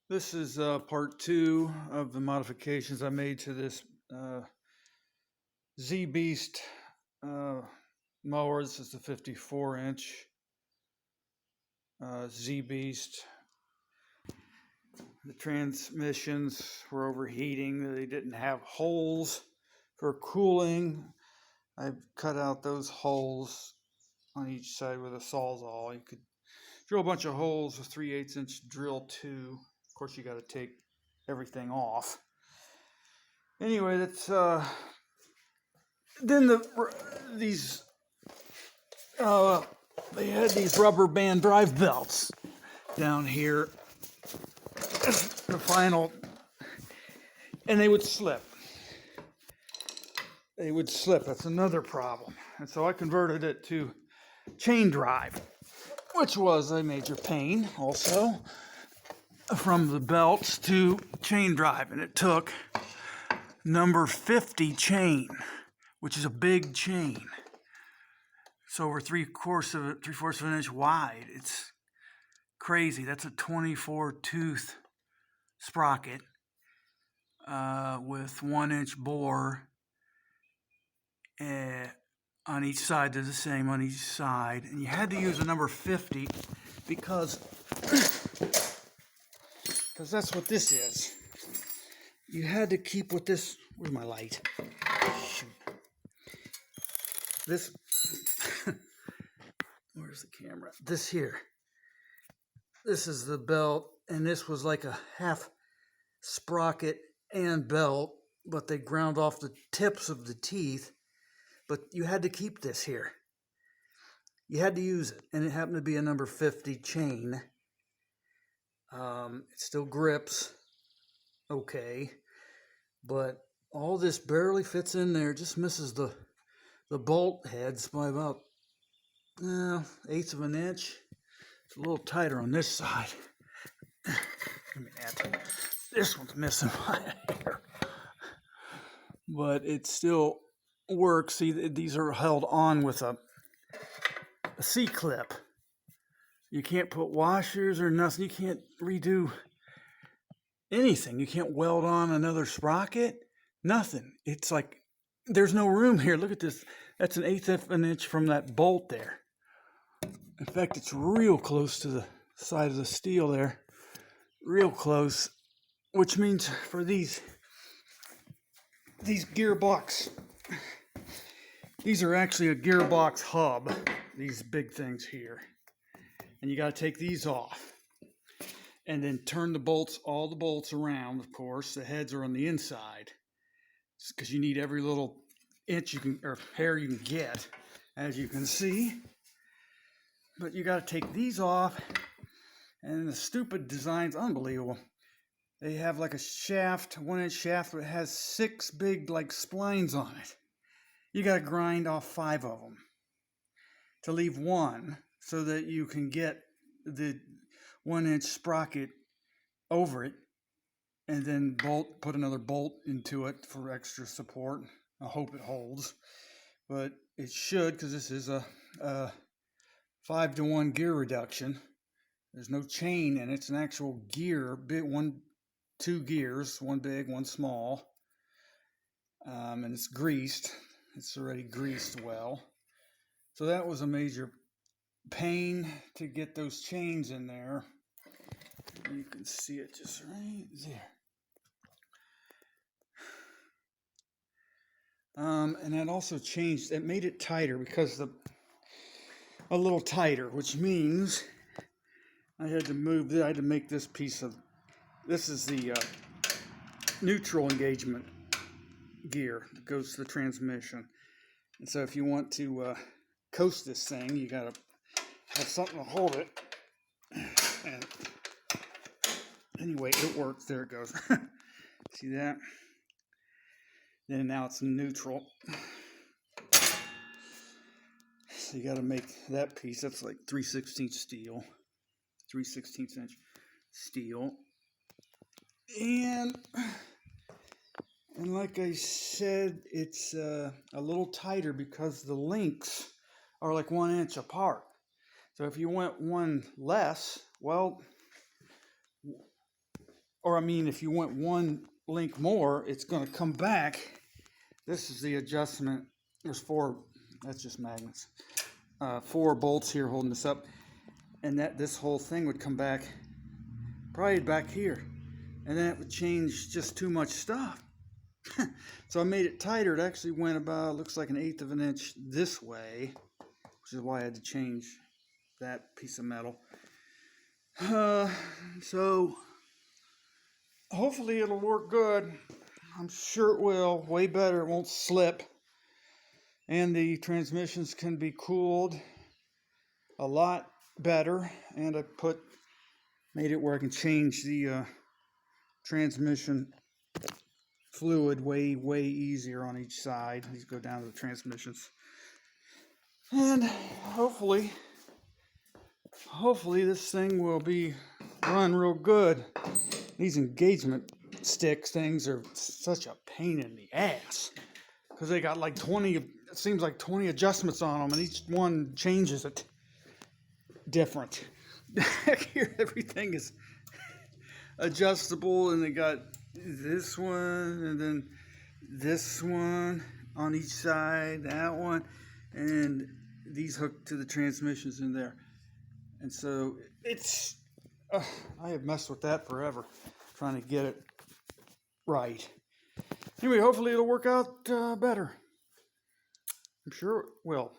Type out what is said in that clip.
This is part two of the modifications I made to this Z-Beast mower. This is the 54-inch Z-Beast. The transmissions were overheating. They didn't have holes for cooling. I've cut out those holes on each side with a Sawzall. You could drill a bunch of holes with 3/8-inch drill too. Of course, you got to take everything off. Anyway, that's then they had these rubber band drive belts down here, the final, and they would slip. That's another problem. And so I converted it to chain drive, which was a major pain also, from the belts to chain drive. And it took number 50 chain, which is a big chain. It's over 3/4 of an inch wide. It's crazy. That's a 24 tooth sprocket with 1-inch bore on each side. They're the same on each side. And you had to use a number 50 because that's what this is. You had to keep with this. Where's my light? Shoot. This. Where's the camera? This here. This is the belt, and this was like a half sprocket and belt, but they ground off the tips of the teeth. But you had to keep this here. You had to use it, and it happened to be a number 50 chain. It still grips okay, but all this barely fits in there. Just misses the bolt heads by about 1/8 of an inch. It's a little tighter on this side. Let me add this one's missing my hair, but it still works. See, these are held on with a C-clip. You can't put washers or nothing. You can't redo anything. You can't weld on another sprocket. Nothing. It's like there's no room here. Look at this. That's 1/8 of an inch from that bolt there. In fact, it's real close to the side of the steel there. Real close. Which means for these gearbox, these are actually a gearbox hub. These big things here. And you got to take these off. And then turn all the bolts around, of course. The heads are on the inside. Because you need every little inch or hair you can get, as you can see. But you got to take these off. And the stupid design's unbelievable. They have like a shaft, 1-inch shaft, but it has 6 big like splines on it. You got to grind off 5 of them to leave 1, so that you can get the 1-inch sprocket over it, and then put another bolt into it for extra support. I hope it holds, but it should, because this is a 5-to-1 gear reduction. There's no chain in it. It's an actual gear, two gears, one big, one small, and it's greased. It's already greased well. So that was a major pain to get those chains in there. You can see it just right there. And that also changed. It made it tighter because a little tighter, which means I had to make this piece of. This is the neutral engagement gear that goes to the transmission. And so if you want to coast this thing, you got to have something to hold it. And anyway, it works. There it goes. See that? Then now it's neutral. So you got to make that piece. That's like 3/16 steel, 3/16 inch steel. And like I said, it's a little tighter because the links are like 1 inch apart. So if you went one less, well, or I mean, if you went one link more, it's going to come back. This is the adjustment. There's four, that's just magnets. 4 bolts here holding this up. And this whole thing would come back, probably back here. And then it would change just too much stuff. So I made it tighter. It actually went about, looks like 1/8 of an inch this way, which is why I had to change that piece of metal. So hopefully it'll work good. I'm sure it will. Way better. It won't slip. And the transmissions can be cooled a lot better. And I made it where I can change the transmission fluid way easier on each side. These go down to the transmissions. And hopefully this thing will be run real good. These engagement stick things are such a pain in the ass because they got like 20, it seems like 20 adjustments on them, and each one changes it different. Here everything is adjustable, and they got this one and then this one on each side, that one, and these hooked to the transmissions in there. And so it's I have messed with that forever trying to get it right. Anyway, hopefully it'll work out better. I'm sure it will.